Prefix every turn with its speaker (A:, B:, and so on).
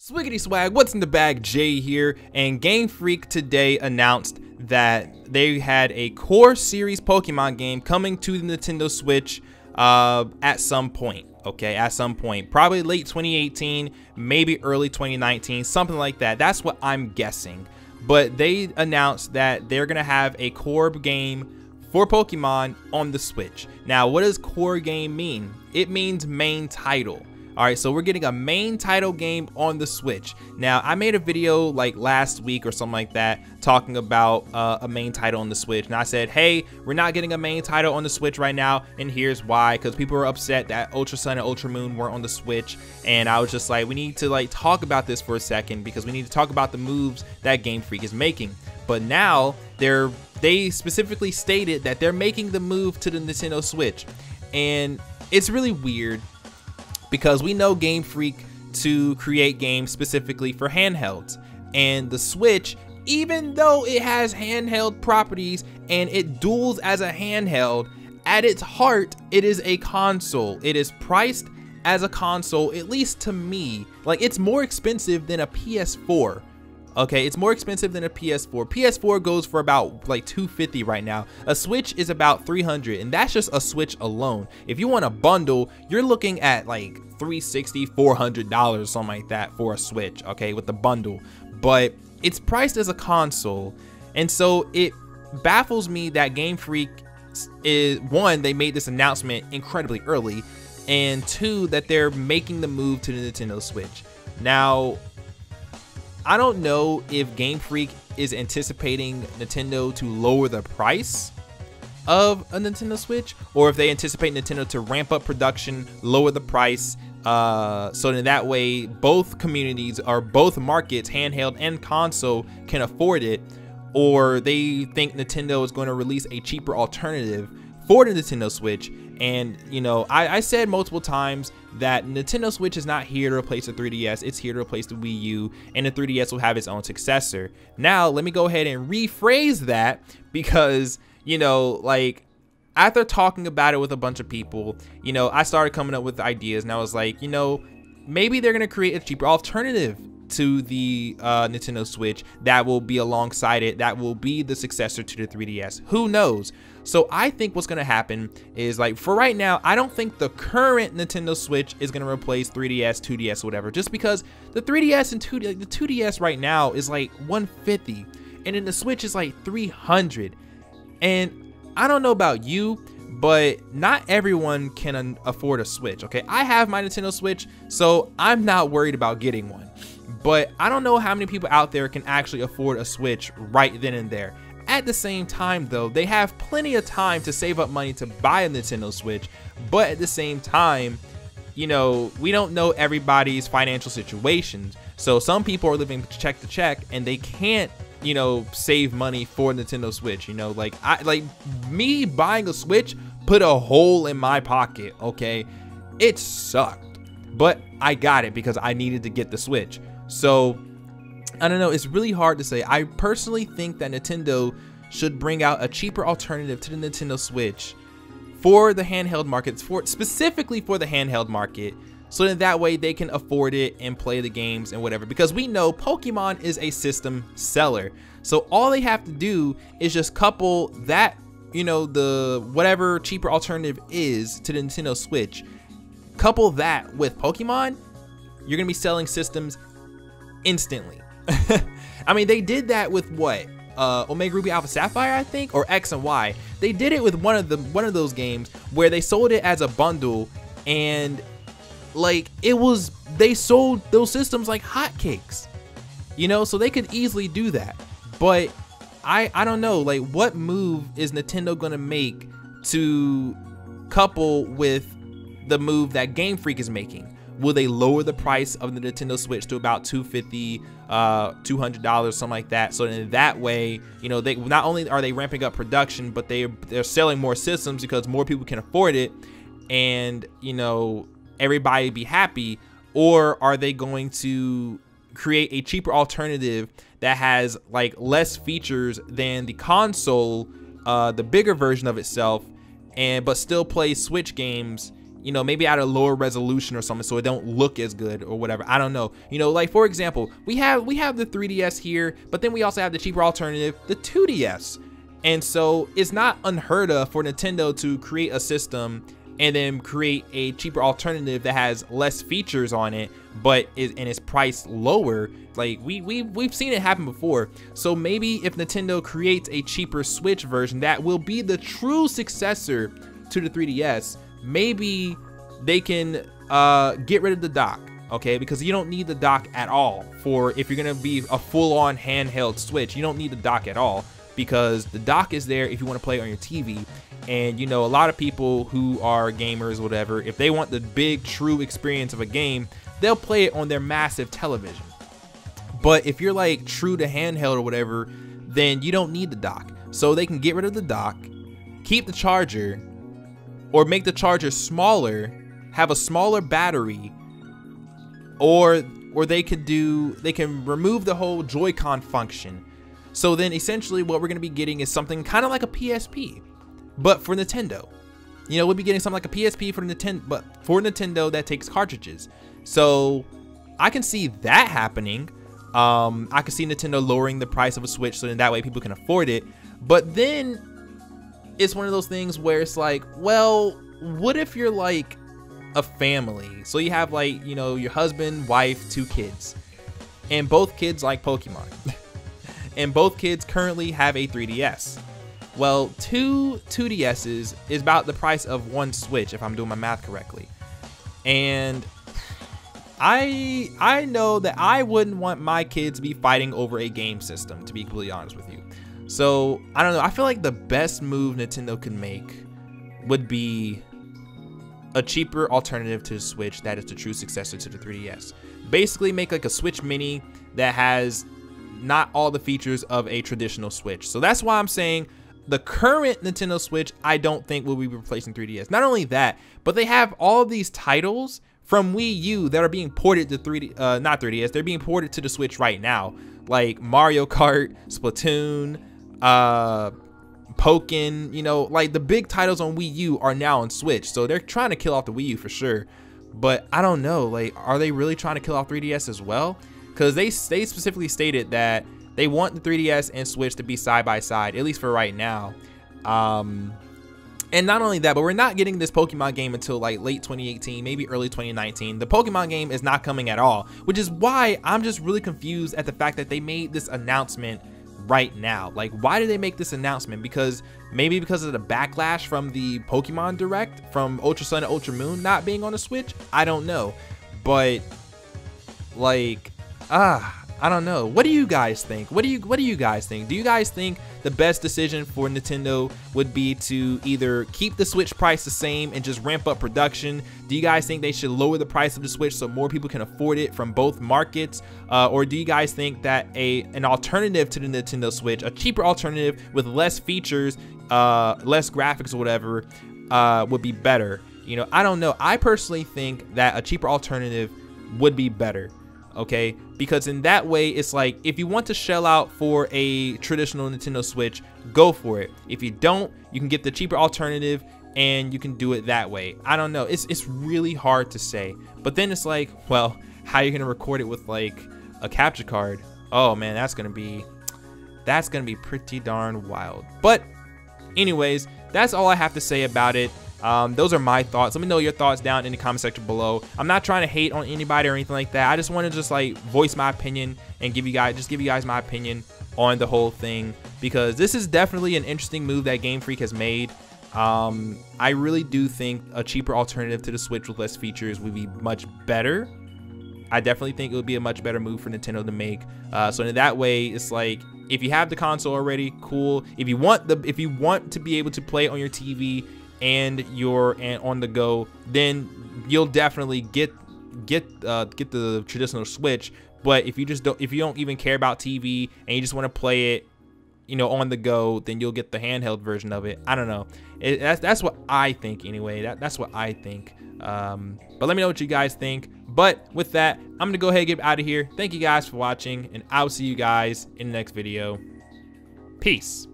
A: Swiggity swag, what's in the bag? Jay here, and Game Freak today announced that they had a core series Pokemon game coming to the Nintendo Switch at some point. Okay, at some point, probably late 2018, maybe early 2019, something like that. That's what I'm guessing. But they announced that they're gonna have a core game for Pokemon on the Switch. Now, what does core game mean? It means main title. All right, so we're getting a main title game on the Switch. Now, I made a video like last week or something like that talking about a main title on the Switch. And I said, hey, we're not getting a main title on the Switch right now. And here's why, because people were upset that Ultra Sun and Ultra Moon weren't on the Switch. And I was just like, we need to like talk about this for a second because we need to talk about the moves that Game Freak is making. But now they specifically stated that they're making the move to the Nintendo Switch. And it's really weird, because we know Game Freak to create games specifically for handhelds, and the Switch, even though it has handheld properties and it duels as a handheld, at its heart it is a console. It is priced as a console, at least to me. Like, it's more expensive than a PS4. Okay, it's more expensive than a PS4. PS4 goes for about like $250 right now. A Switch is about $300, and that's just a Switch alone. If you want a bundle, you're looking at like $360, $400, something like that for a Switch, okay, with the bundle. But it's priced as a console, and so it baffles me that Game Freak is, one, they made this announcement incredibly early, and two, that they're making the move to the Nintendo Switch. Now, I don't know if Game Freak is anticipating Nintendo to lower the price of a Nintendo Switch, or if they anticipate Nintendo to ramp up production, lower the price, so that way both communities or both markets, handheld and console, can afford it, or they think Nintendo is going to release a cheaper alternative for the Nintendo Switch. And you know, I said multiple times that Nintendo Switch is not here to replace the 3DS, it's here to replace the Wii U, and the 3DS will have its own successor. Now, let me go ahead and rephrase that, because, you know, like, after talking about it with a bunch of people, you know, I started coming up with ideas, and I was like, you know, maybe they're gonna create a cheaper alternative to the Nintendo Switch that will be alongside it, that will be the successor to the 3DS. Who knows? So I think what's gonna happen is, like, for right now, I don't think the current Nintendo Switch is gonna replace 3DS, 2DS, whatever, just because the 3DS and the 2DS right now is like $150, and then the Switch is like $300. And I don't know about you, but not everyone can afford a Switch, okay? I have my Nintendo Switch, so I'm not worried about getting one. But I don't know how many people out there can actually afford a Switch right then and there. At the same time, though, they have plenty of time to save up money to buy a Nintendo Switch. But at the same time, you know, we don't know everybody's financial situations. So some people are living check to check, and they can't, you know, save money for Nintendo Switch. You know, like me buying a Switch put a hole in my pocket, okay? It sucked, but I got it because I needed to get the Switch. So I don't know, it's really hard to say. I personally think that Nintendo should bring out a cheaper alternative to the Nintendo Switch for the handheld market, specifically for the handheld market, so that way they can afford it and play the games and whatever, because we know Pokemon is a system seller. So all they have to do is just couple that, you know, the whatever cheaper alternative is to the Nintendo Switch, couple that with Pokemon, you're gonna be selling systems instantly. I mean, they did that with what, Omega Ruby Alpha Sapphire, I think, or X and Y. They did it with one of those games where they sold it as a bundle, and like, they sold those systems like hotcakes, you know, so they could easily do that. But I don't know, like, what move is Nintendo gonna make to couple with the move that Game Freak is making? Will they lower the price of the Nintendo Switch to about $250, $200, something like that? So in that way, you know, they not only are they ramping up production, but they're selling more systems because more people can afford it, and, you know, everybody be happy. Or are they going to create a cheaper alternative that has like less features than the console, the bigger version of itself, but still play Switch games you know, maybe at a lower resolution or something, so it don't look as good or whatever. I don't know. You know, like for example, we have the 3DS here, but then we also have the cheaper alternative, the 2DS. And so it's not unheard of for Nintendo to create a system and then create a cheaper alternative that has less features on it, but is priced lower. Like we've seen it happen before. So maybe if Nintendo creates a cheaper Switch version that will be the true successor to the 3DS, maybe they can get rid of the dock, okay? Because you don't need the dock at all for if you're gonna be a full-on handheld Switch. You don't need the dock at all, because the dock is there if you want to play on your TV. And you know, a lot of people who are gamers, whatever, if they want the big true experience of a game, they'll play it on their massive television. But if you're like true to handheld or whatever, then you don't need the dock. So they can get rid of the dock, keep the charger, or make the charger smaller, have a smaller battery, or they can remove the whole Joy-Con function. So then essentially what we're gonna be getting is something kind of like a PSP, but for Nintendo. You know, we'll be getting something like a PSP for Nintendo, but for Nintendo that takes cartridges. So I can see that happening. I can see Nintendo lowering the price of a Switch so then that way people can afford it. But then it's one of those things where it's like, well, what if you're like a family? So you have like, you know, your husband, wife, 2 kids, and both kids like Pokemon. And both kids currently have a 3DS. Well, 2 2DSs is about the price of 1 Switch, if I'm doing my math correctly. And I know that I wouldn't want my kids to be fighting over a game system, to be completely honest with you. So I don't know. I feel like the best move Nintendo could make would be a cheaper alternative to the Switch that is the true successor to the 3DS. Basically make like a Switch Mini that has not all the features of a traditional Switch. So that's why I'm saying the current Nintendo Switch, I don't think will be replacing 3DS. Not only that, but they have all of these titles from Wii U that are being ported to not 3DS, they're being ported to the Switch right now. Like Mario Kart, Splatoon, Pokken, you know, like the big titles on Wii U are now on Switch. So they're trying to kill off the Wii U for sure. But I don't know, like, are they really trying to kill off 3DS as well? Because they specifically stated that they want the 3DS and Switch to be side by side, at least for right now. And not only that, but we're not getting this Pokemon game until like late 2018, maybe early 2019. The Pokemon game is not coming at all, which is why I'm just really confused at the fact that they made this announcement right now. Like, why did they make this announcement? Because maybe because of the backlash from the Pokemon Direct, from Ultra Sun and Ultra Moon not being on the Switch? I don't know. But like, I don't know. What do you guys think? What do you guys think? Do you guys think the best decision for Nintendo would be to either keep the Switch price the same and just ramp up production? Do you guys think they should lower the price of the Switch so more people can afford it from both markets? Or do you guys think that an alternative to the Nintendo Switch, a cheaper alternative with less features, less graphics or whatever, would be better? You know, I don't know. I personally think that a cheaper alternative would be better. Okay, because in that way it's like, if you want to shell out for a traditional Nintendo Switch, go for it. If you don't, you can get the cheaper alternative and you can do it that way. I don't know, it's really hard to say. But then it's like, well, how are you gonna record it with like a capture card? Oh man, that's gonna be pretty darn wild. But anyways, that's all I have to say about it. Those are my thoughts. Let me know your thoughts down in the comment section below. I'm not trying to hate on anybody or anything like that. I just want to just like voice my opinion and give you guys my opinion on the whole thing, because this is definitely an interesting move that Game Freak has made. I really do think a cheaper alternative to the Switch with less features would be much better. I definitely think it would be a much better move for Nintendo to make. So in that way, it's like, if you have the console already, cool. If you want to be able to play on your TV and on the go, then you'll definitely get the traditional Switch. But if you don't even care about TV and you just want to play it, you know, on the go, then you'll get the handheld version of it. I don't know. That's what I think anyway. That's what I think. But let me know what you guys think. But with that, I'm gonna go ahead and get out of here. Thank you guys for watching, and I'll see you guys in the next video. Peace.